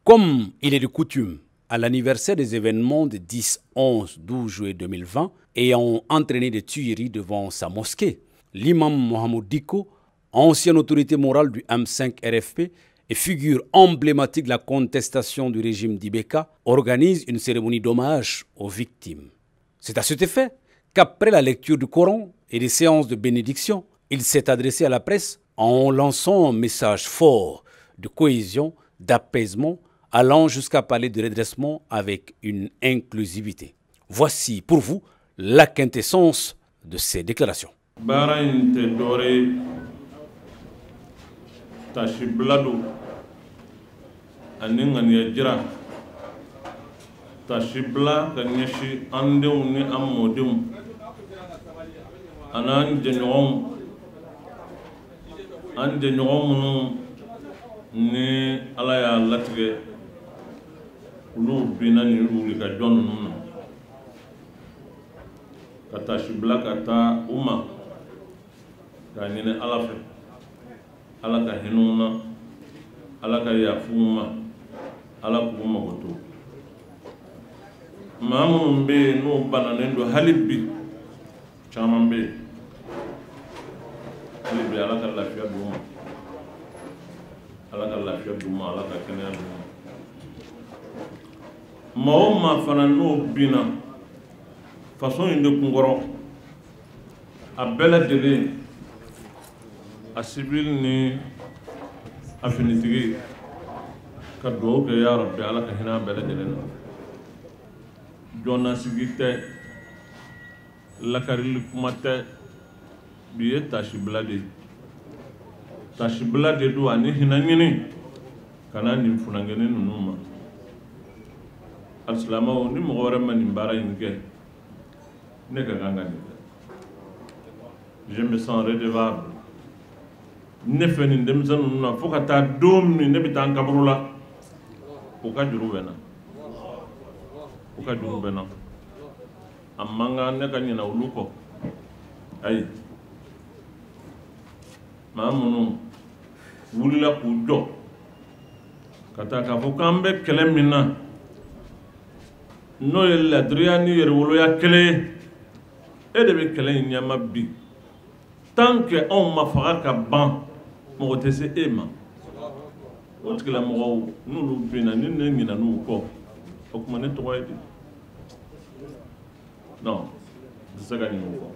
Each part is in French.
Comme il est de coutume, à l'anniversaire des événements de 10, 11, 12 juillet 2020, ayant entraîné des tueries devant sa mosquée, l'imam Mohamed Diko, ancienne autorité morale du M5 RFP et figure emblématique de la contestation du régime d'Ibeka, organise une cérémonie d'hommage aux victimes. C'est à cet effet qu'après la lecture du Coran et des séances de bénédiction, il s'est adressé à la presse en lançant un message fort de cohésion, d'apaisement, allant jusqu'à parler de redressement avec une inclusivité. Voici pour vous la quintessence de ces déclarations. Tashibla kanyeshi andew ni amodum anan jenyom ande nyom ni ala ya latige ulu bina ni ulu ka jonnu nuna kata shibla kata umma kanine ala fe ala ka hinuna ala ka yafuma ala kuma goto mamun be no bananendo halibbi chamambe halibbi ala ka lafiya duma ala ka lafiya duma ala ka kenya duma mauma fana no bina façon inde kungoro abela dele a civil ni affinité ka do ke ya rabbi ala ka hina bela dele no jona sigite lakarili kumate biye tashibla de do ani hinanyini kana ni funangene nunuma al-salama ni mogore man mbara yinge ne ka ganga ni je me sens redevable ne feni ndem zanu na fokata dom ni ne bitan kabrula ko ka juru bena uka juru bena amanga ne ka nyina uluko ay mamunu wulila ku do kata ka fo kambe kelemina no yella driani yer wolo ya kele e de be kele nyama bi tant que on ma fara ka ban mo tese ema o tkila mo nulu bina ni ne nyina nu ko o kuma ne to waydi non zaga ni ko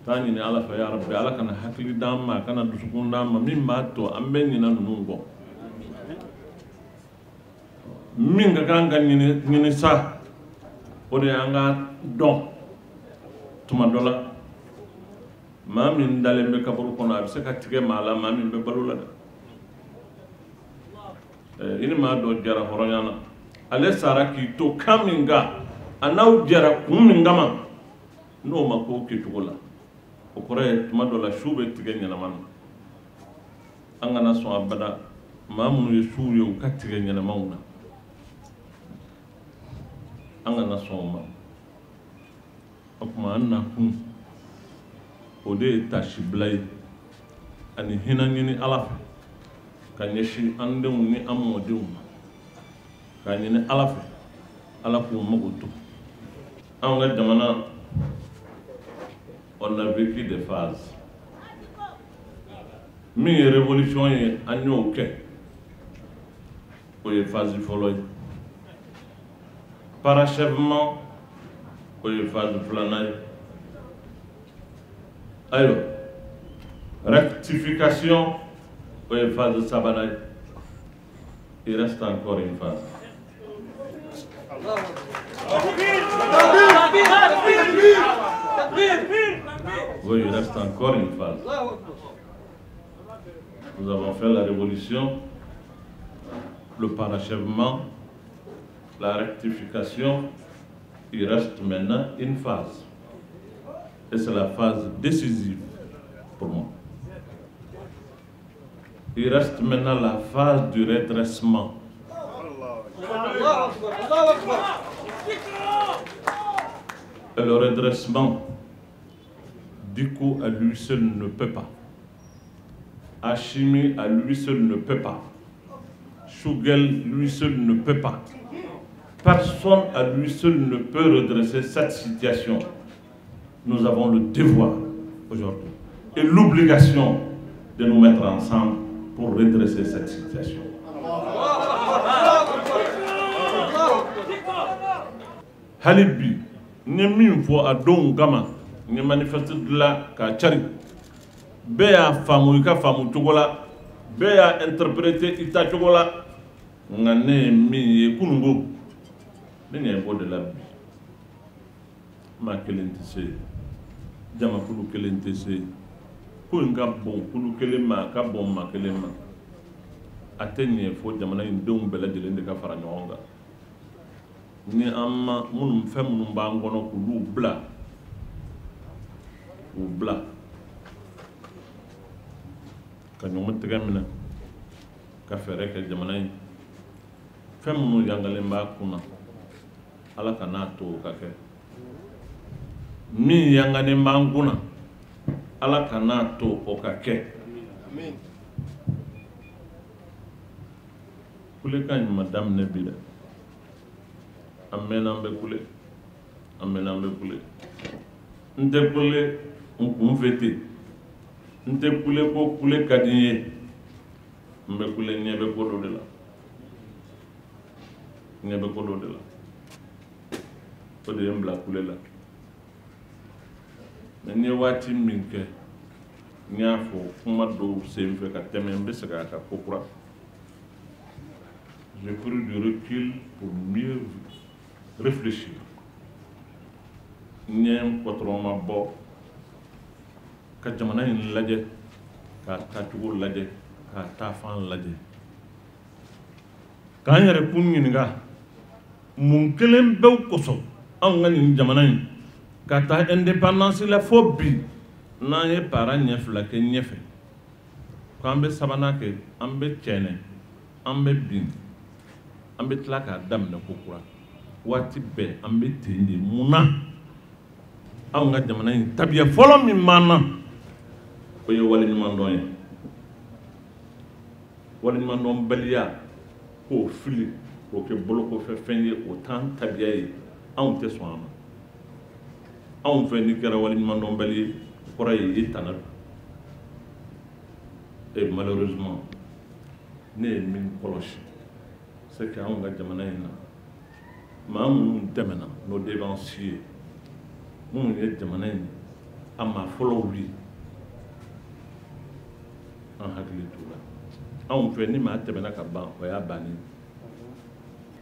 tani ne ala fa ya rabbi ala kana hakli damma kana dusukun damma mimma to ambe ni nanu ngo minga ganga ni sa ode anga don tuma dola mamin dalembe kaburu kono abi se ka tige mala mamin be balula ini ma do jara horonyana ale sara ki to kaminga anaw jara kumingama no ma ko ki tugola o kore tuma dola shube tige nyana man angana so abada mamunu yesu yo ka tige nyana mauna angana so ma akuma anna kun ode tashiblay ani hinanyini ala kanyeshi andemu ni amodum kanyini ala ala ko magoto en la jamana on a vécu des phases mi révolution yi anyo ke o ye phase foloy parachèvement o ye phase flanay ayo rectification o ye phase sabanay il reste encore une phase. Oui, il reste encore une phase. Nous avons fait la révolution, le parachèvement, la rectification. Il reste maintenant une phase. Et c'est la phase décisive pour moi. Il reste maintenant la phase du redressement. Et le redressement, du coup, à lui seul ne peut pas. Hachimi à lui seul ne peut pas. Choguel, lui seul, ne peut pas. Personne à lui seul ne peut redresser cette situation. Nous avons le devoir aujourd'hui et l'obligation de nous mettre ensemble pour redresser cette situation. Halibi, ni min fo a don gama, ni manifeste de la ka chari. Be ya famu ika famu togola, be ya interpréter ita togola, ngane mi ye kunungo. Ne ne bo de la bi. Ma kelente se. Jama kulu kelente se. Ko nga bon kulu kelema ka bon ma kelema. Atenye fo jamana indon bela de lende ka fara nyonga. Ni amma munum fem munum bangono kulu bla. U bla. Ka nyoma tegamina. Ka fere ka jamana yi. Fem munum yangale mba kuna. Ala kana to ka ke. Min yangane manguna. Ala kana to o ka ke. Amen. Kule kan madame nebila. Amen ambe kule. Amen ambe kule. Nte kule unkumfete. Nte kule ko kule kadinye. Mbe kule nyebe kodo de la. Nyebe kodo de la. Ode mbla kule la. Mais wati minke nyafo kuma do semfe ka temembe saka ka kokura. J'ai pris du recul pour mieux réfléchir. Nyem kotroma bo ka jamana in laje ka tatugo laje ka tafan laje. Kan yare kunni nga mun kelen bew koso an ngani jamana in kata indépendance la phobie na ye para nyefla ke nyefe ko ambe sabana ke ambe tiene ambe bin ambe tlaka dam na kokura wati be ambe tindi muna aw nga jamana ni tabiya folo mi mana ko yo wala ni mandon ye wala ni mandon baliya ko fili ko ke boloko fe fenye autant tabiya yi aw te soama on fait ni kera wali mandon bali kora yi tanal et malheureusement ne min kolosh c'est que on ga jamana ina ma mun temena no dévancier mun ye jamana ina ama follow wi en hakili tula on fait ni ma temena ka ban o ya bani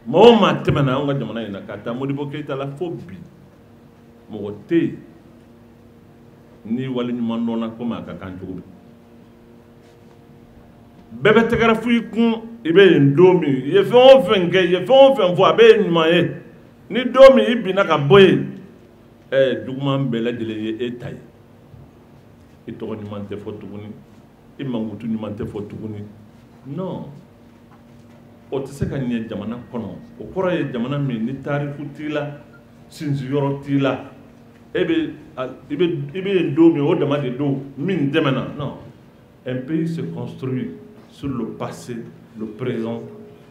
mo ma temena on ga jamana ina ka ta modibo keita la phobie mogote ni wali nyuma ndona koma ka kanjugo bebe tegara fuyi kun ibe ndomi ye fe on fenge ye fe on fen fo abe nyuma ye ni domi ibina ka boye duguma mbele dele ye etay ito ni mante fotuguni imangutu ni mante fotuguni non o tse ka ni jamana kono o kora ye jamana mi ni tarifu tila sinzi yoro tila ebe do mi o dama de do min demena non un pays se construit sur le passé le présent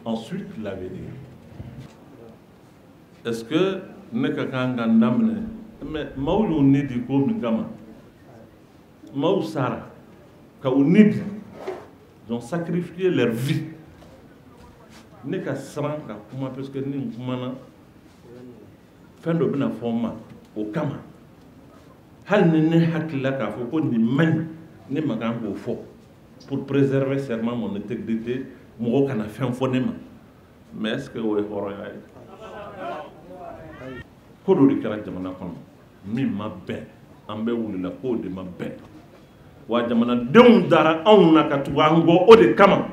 ensuite l'avenir est-ce que ne ka kanga ndamne mais mawlu nidi ko mi gama maw sara ka unidi ils ont sacrifié leur vie ne ka sran ka kuma parce que ni kuma na fendo bina forma o kama hal ni hakila ka fo ko ni man ni magan ko fo pour préserver serment mon intégrité mo kana fen fo ne ma mais est-ce que o horo ay ko do di kala jamana kono mi ma ben ambe wulila ko de ma ben wa jamana dem dara on na ka tuwango o de kama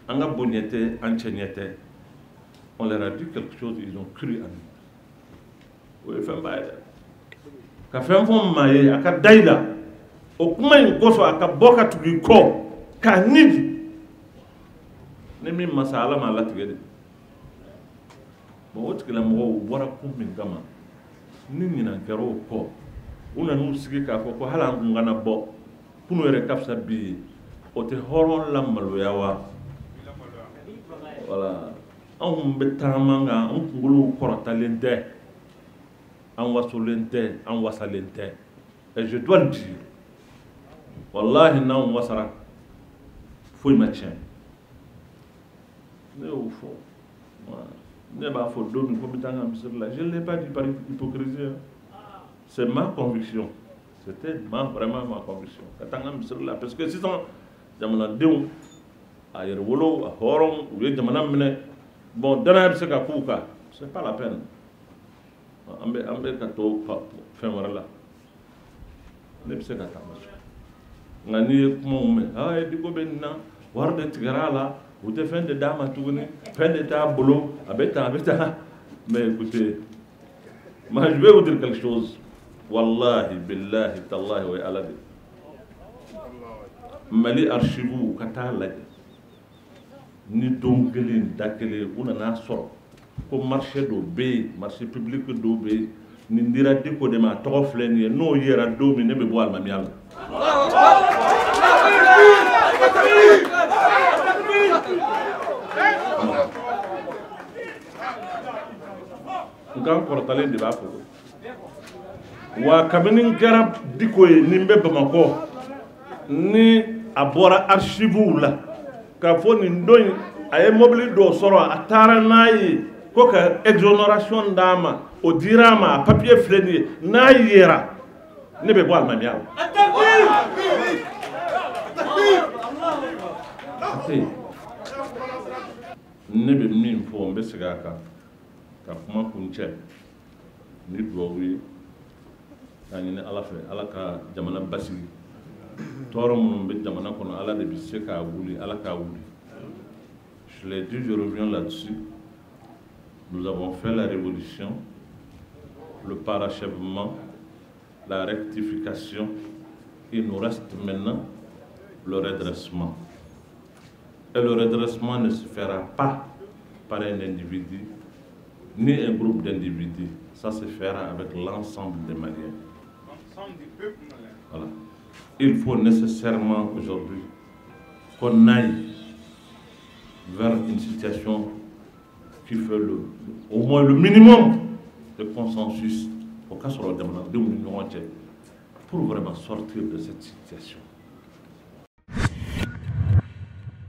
anga bonyete anchenyete on leur a dit quelque chose ils ont cru à nous oui fem baye ka fem fo maye aka daida o kuma en goso aka boka tugi ko ka nidi ne mi masala ma latigede bo otkila mo wara ko min gama nini na kero ko una nu sigi ka ko hala ngana bo kuno ere kapsa bi o te horon la maloyawa voilà anw bɛ taama kan an kunkolow kɔrɔtalen tɛ an wasolen tɛ an wasalen tɛ et je dois le dire wallahi n'anw wasara foyi ma tiɲɛ ne y'o fɔ ne b'a fɔ don min ko n bɛ taa n ka misiri la je ne l'ai pas dit par hypocrisie c'est ma conviction c'était vraiment ma conviction ka taa n ka misiri la parce que sisan jamanadenw a yɛrɛ wolo a hɔrɔn u ye jamana minɛ bon danaya bɛ se ka k'u kan c'est pas la peine an bɛ ka to fɛn wɛrɛ la ne bɛ se ka taa ma so nka n'i ye kumaw mɛn Diko bɛ nin na wari de tigɛra a la u tɛ fɛn de d'a ma tuguni fɛn de t'a bolo a bɛ tan mais écoutez moi je vais vous dire quelque chose wallahi billahi tallahi wa ala de Mali archive ka taa lajɛ ni don kelen da kelen u nana sɔrɔ ko marché dɔ bɛ yen marché public dɔ bɛ yen nin dira Diko de ma a tɔgɔ filɛ nin ye n'o yera don min ne bɛ bɔ alimamiya la nkan kɔrɔtalen de b'a fɔ wa kabini n kɛra Diko ye nin bɛ Bamakɔ ni a bɔra archive la k'a fɔ nin don a ye mobili dɔ sɔrɔ a taara n'a ye ko ka exonération d'a ma o dira a ma a papier filɛ nin ye n'a yera ne bɛ bɔ alimamiya la ne bɛ min fɔ n bɛ segin a kan ka kuma kuncɛ ni dugawu ye k'a ɲini Ala fɛ Ala ka jamana basigi tɔɔrɔ minnu bɛ jamana kɔnɔ Ala de bɛ se k'a wuli Ala k'a wuli je l'ai dit je reviens là-dessus nous avons fait la révolution le parachèvement la rectification il nous reste maintenant le redressement et le redressement ne se fera pas par un individu ni un groupe d'individus ça se fera avec l'ensemble des Maliens l'ensemble du peuple malien voilà il faut nécessairement aujourd'hui qu'on aille vers une situation qui fait au moins le minimum de consensus au cas sur le développement pour vraiment sortir de cette situation.